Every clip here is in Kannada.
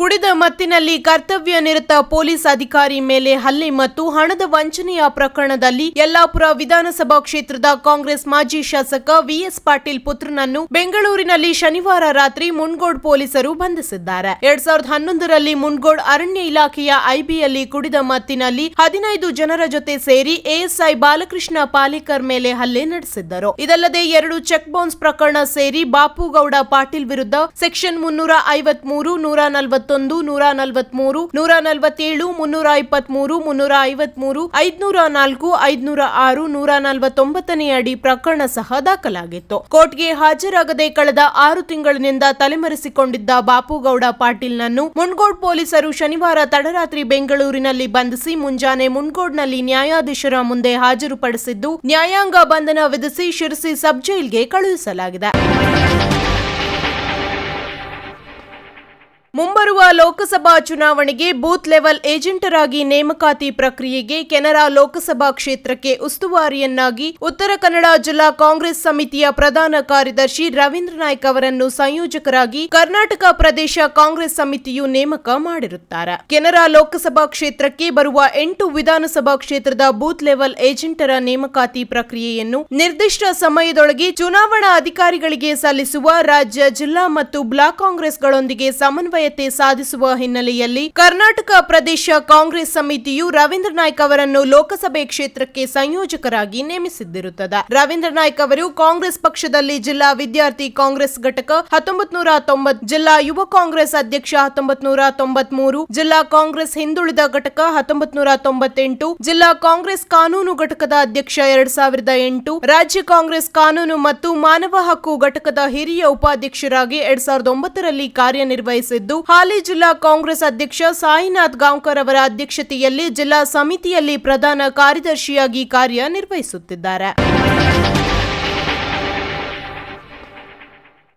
ಕುಡಿದ ಮತ್ತಿನಲ್ಲಿ ಕರ್ತವ್ಯ ನಿರತ ಪೊಲೀಸ್ ಅಧಿಕಾರಿ ಮೇಲೆ ಹಲ್ಲೆ ಮತ್ತು ಹಣದ ವಂಚನೆಯ ಪ್ರಕರಣದಲ್ಲಿ ಯಲ್ಲಾಪುರ ವಿಧಾನಸಭಾ ಕ್ಷೇತ್ರದ ಕಾಂಗ್ರೆಸ್ ಮಾಜಿ ಶಾಸಕ ವಿಎಸ್ ಪಾಟೀಲ್ ಪುತ್ರನನ್ನು ಬೆಂಗಳೂರಿನಲ್ಲಿ ಶನಿವಾರ ರಾತ್ರಿ ಮುನ್ಗೋಡ್ ಪೊಲೀಸರು ಬಂಧಿಸಿದ್ದಾರೆ. 2011ರಲ್ಲಿ ಮುನ್ಗೋಡ್ ಅರಣ್ಯ ಇಲಾಖೆಯ ಐಬಿಯಲ್ಲಿ ಕುಡಿದ ಮತ್ತಿನಲ್ಲಿ 15 ಜನರ ಜೊತೆ ಸೇರಿ ಎಎಸ್ಐ ಬಾಲಕೃಷ್ಣ ಪಾಲೇಕರ್ ಮೇಲೆ ಹಲ್ಲೆ ನಡೆಸಿದ್ದರು. ಇದಲ್ಲದೆ 2 ಚೆಕ್ ಬೌನ್ಸ್ ಪ್ರಕರಣ ಸೇರಿ ಬಾಪುಗೌಡ ಪಾಟೀಲ್ ವಿರುದ್ಧ ಸೆಕ್ಷನ್ 353, 141, 143, 147, 323, 353, 504, 506, 149ನೇ ಅಡಿ ಪ್ರಕರಣ ಸಹ ದಾಖಲಾಗಿತ್ತು. ಕೋರ್ಟ್ಗೆ ಹಾಜರಾಗದೆ ಕಳೆದ 6 ತಿಂಗಳಿನಿಂದ ತಲೆಮರೆಸಿಕೊಂಡಿದ್ದ ಬಾಪುಗೌಡ ಪಾಟೀಲ್ನನ್ನು ಮುನ್ಗೋಡ್ ಪೊಲೀಸರು ಶನಿವಾರ ತಡರಾತ್ರಿ ಬೆಂಗಳೂರಿನಲ್ಲಿ ಬಂಧಿಸಿ ಮುಂಜಾನೆ ಮುನ್ಗೋಡ್ನಲ್ಲಿ ನ್ಯಾಯಾಧೀಶರ ಮುಂದೆ ಹಾಜರುಪಡಿಸಿದ್ದು ನ್ಯಾಯಾಂಗ ಬಂಧನ ವಿಧಿಸಿ ಶಿರಸಿ ಸಬ್ ಜೈಲ್ಗೆ ಕಳುಹಿಸಲಾಗಿದೆ. ಮುಂಬರುವ ಲೋಕಸಭಾ ಚುನಾವಣೆಗೆ ಬೂತ್ ಲೆವೆಲ್ ಏಜೆಂಟರಾಗಿ ನೇಮಕಾತಿ ಪ್ರಕ್ರಿಯೆಗೆ ಕೆನರಾ ಲೋಕಸಭಾ ಕ್ಷೇತ್ರಕ್ಕೆ ಉಸ್ತುವಾರಿಯನ್ನಾಗಿ ಉತ್ತರ ಕನ್ನಡ ಜಿಲ್ಲಾ ಕಾಂಗ್ರೆಸ್ ಸಮಿತಿಯ ಪ್ರಧಾನ ಕಾರ್ಯದರ್ಶಿ ರವೀಂದ್ರ ನಾಯ್ಕ್ ಅವರನ್ನು ಸಂಯೋಜಕರಾಗಿ ಕರ್ನಾಟಕ ಪ್ರದೇಶ ಕಾಂಗ್ರೆಸ್ ಸಮಿತಿಯು ನೇಮಕ ಮಾಡಿರುತ್ತಾರೆ. ಕೆನರಾ ಲೋಕಸಭಾ ಕ್ಷೇತ್ರಕ್ಕೆ ಬರುವ 8 ವಿಧಾನಸಭಾ ಕ್ಷೇತ್ರದ ಬೂತ್ ಲೆವೆಲ್ ಏಜೆಂಟರ ನೇಮಕಾತಿ ಪ್ರಕ್ರಿಯೆಯನ್ನು ನಿರ್ದಿಷ್ಟ ಸಮಯದೊಳಗೆ ಚುನಾವಣಾ ಅಧಿಕಾರಿಗಳಿಗೆ ಸಲ್ಲಿಸುವ ರಾಜ್ಯ, ಜಿಲ್ಲಾ ಮತ್ತು ಬ್ಲಾಕ್ ಕಾಂಗ್ರೆಸ್ಗಳೊಂದಿಗೆ ಸಮನ್ವಯ ಸಾಧಿಸುವ ಹಿನ್ನೆಲೆಯಲ್ಲಿ ಕರ್ನಾಟಕ ಪ್ರದೇಶ ಕಾಂಗ್ರೆಸ್ ಸಮಿತಿಯು ರವೀಂದ್ರ ನಾಯ್ಕ್ ಅವರನ್ನು ಲೋಕಸಭೆ ಕ್ಷೇತ್ರಕ್ಕೆ ಸಂಯೋಜಕರಾಗಿ ನೇಮಿಸಿದ್ದಿರುತ್ತದೆ. ರವೀಂದ್ರ ನಾಯ್ಕ್ ಅವರು ಕಾಂಗ್ರೆಸ್ ಪಕ್ಷದಲ್ಲಿ ಜಿಲ್ಲಾ ವಿದ್ಯಾರ್ಥಿ ಕಾಂಗ್ರೆಸ್ ಘಟಕ 1990, ಜಿಲ್ಲಾ ಯುವ ಕಾಂಗ್ರೆಸ್ ಅಧ್ಯಕ್ಷ 1993, ಜಿಲ್ಲಾ ಕಾಂಗ್ರೆಸ್ ಹಿಂದುಳಿದ ಘಟಕ 1998, ಜಿಲ್ಲಾ ಕಾಂಗ್ರೆಸ್ ಕಾನೂನು ಘಟಕದ ಅಧ್ಯಕ್ಷ 2008, ರಾಜ್ಯ ಕಾಂಗ್ರೆಸ್ ಕಾನೂನು ಮತ್ತು ಮಾನವ ಹಕ್ಕು ಘಟಕದ ಹಿರಿಯ ಉಪಾಧ್ಯಕ್ಷರಾಗಿ 2009ರಲ್ಲಿ ಕಾರ್ಯನಿರ್ವಹಿಸಿದ್ದು ಹಾಲಿ ಜಿಲ್ಲಾ ಕಾಂಗ್ರೆಸ್ ಅಧ್ಯಕ್ಷ ಸಾಯಿನಾಥ್ ಗಾಂವ್ಕರ್ ಅವರ ಅಧ್ಯಕ್ಷತೆಯಲ್ಲಿ ಜಿಲ್ಲಾ ಸಮಿತಿಯಲ್ಲಿ ಪ್ರಧಾನ ಕಾರ್ಯದರ್ಶಿಯಾಗಿ ಕಾರ್ಯನಿರ್ವಹಿಸುತ್ತಿದ್ದಾರೆ.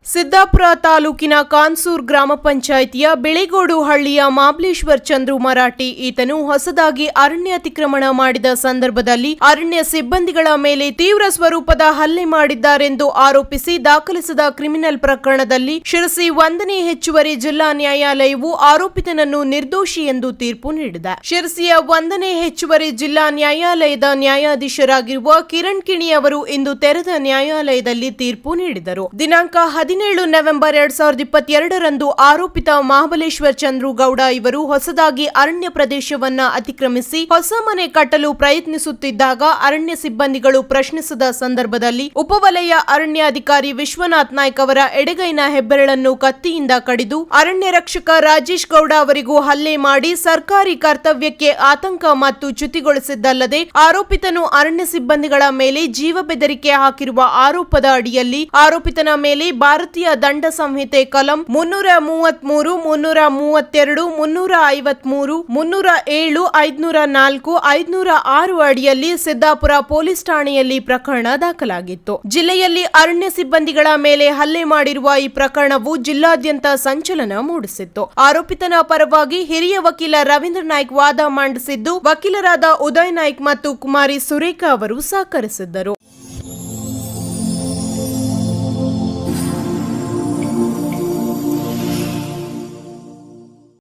ಸಿದ್ದಾಪುರ ತಾಲೂಕಿನ ಕಾನ್ಸೂರ್ ಗ್ರಾಮ ಪಂಚಾಯಿತಿಯ ಬಿಳಿಗೋಡು ಹಳ್ಳಿಯ ಮಾಬ್ಲೇಶ್ವರ್ ಚಂದ್ರು ಮರಾಠಿ ಈತನು ಹೊಸದಾಗಿ ಅರಣ್ಯ ಅತಿಕ್ರಮಣ ಮಾಡಿದ ಸಂದರ್ಭದಲ್ಲಿ ಅರಣ್ಯ ಸಿಬ್ಬಂದಿಗಳ ಮೇಲೆ ತೀವ್ರ ಸ್ವರೂಪದ ಹಲ್ಲೆ ಮಾಡಿದ್ದಾರೆಂದು ಆರೋಪಿಸಿ ದಾಖಲಿಸಿದ ಕ್ರಿಮಿನಲ್ ಪ್ರಕರಣದಲ್ಲಿ ಶಿರಸಿ 1ನೇ ಹೆಚ್ಚುವರಿ ಜಿಲ್ಲಾ ನ್ಯಾಯಾಲಯವು ಆರೋಪಿತನನ್ನು ನಿರ್ದೋಷಿ ಎಂದು ತೀರ್ಪು ನೀಡಿದೆ. ಶಿರಸಿಯ 1ನೇ ಹೆಚ್ಚುವರಿ ಜಿಲ್ಲಾ ನ್ಯಾಯಾಲಯದ ನ್ಯಾಯಾಧೀಶರಾಗಿರುವ ಕಿರಣ್ ಕಿಣಿ ಅವರು ಇಂದು ತೆರೆದ ನ್ಯಾಯಾಲಯದಲ್ಲಿ ತೀರ್ಪು ನೀಡಿದರು. ದಿನಾಂಕ 17 ನವೆಂಬರ್ 2022ರಂದು ಆರೋಪಿತ ಮಹಾಬಲೇಶ್ವರ್ ಚಂದ್ರು ಗೌಡ ಇವರು ಹೊಸದಾಗಿ ಅರಣ್ಯ ಪ್ರದೇಶವನ್ನ ಅತಿಕ್ರಮಿಸಿ ಹೊಸ ಮನೆ ಕಟ್ಟಲು ಪ್ರಯತ್ನಿಸುತ್ತಿದ್ದಾಗ ಅರಣ್ಯ ಸಿಬ್ಬಂದಿಗಳು ಪ್ರಶ್ನಿಸಿದ ಸಂದರ್ಭದಲ್ಲಿ ಉಪವಲಯ ಅರಣ್ಯಾಧಿಕಾರಿ ವಿಶ್ವನಾಥ್ ನಾಯ್ಕ್ ಅವರ ಎಡಗೈನ ಹೆಬ್ಬೆರಳನ್ನು ಕತ್ತಿಯಿಂದ ಕಡಿದು ಅರಣ್ಯ ರಕ್ಷಕ ರಾಜೇಶ್ ಗೌಡ ಅವರಿಗೂ ಹಲ್ಲೆ ಮಾಡಿ ಸರ್ಕಾರಿ ಕರ್ತವ್ಯಕ್ಕೆ ಆತಂಕ ಮತ್ತು ಚ್ಯುತಿಗೊಳಿಸಿದ್ದಲ್ಲದೆ ಆರೋಪಿತನು ಅರಣ್ಯ ಸಿಬ್ಬಂದಿಗಳ ಮೇಲೆ ಜೀವ ಬೆದರಿಕೆ ಹಾಕಿರುವ ಆರೋಪದ ಅಡಿಯಲ್ಲಿ ಆರೋಪಿತನ ಮೇಲೆ ಭಾರತೀಯ ದಂಡ ಸಂಹಿತೆ ಕಲಂ 333, 332, 353, 307, 504, 506 ಅಡಿಯಲ್ಲಿ ಸಿದ್ದಾಪುರ ಪೊಲೀಸ್ ಠಾಣೆಯಲ್ಲಿ ಪ್ರಕರಣ ದಾಖಲಾಗಿತ್ತು. ಜಿಲ್ಲೆಯಲ್ಲಿ ಅರಣ್ಯ ಸಿಬ್ಬಂದಿಗಳ ಮೇಲೆ ಹಲ್ಲೆ ಮಾಡಿರುವ ಈ ಪ್ರಕರಣವು ಜಿಲ್ಲಾದ್ಯಂತ ಸಂಚಲನ ಮೂಡಿಸಿತ್ತು. ಆರೋಪಿತನ ಪರವಾಗಿ ಹಿರಿಯ ವಕೀಲ ರವೀಂದ್ರ ನಾಯ್ಕ್ ವಾದ ಮಂಡಿಸಿದ್ದು, ವಕೀಲರಾದ ಉದಯ್ ನಾಯ್ಕ್ ಮತ್ತು ಕುಮಾರಿ ಸುರೇಖಾ ಅವರು ಸಹಕರಿಸಿದ್ದರು.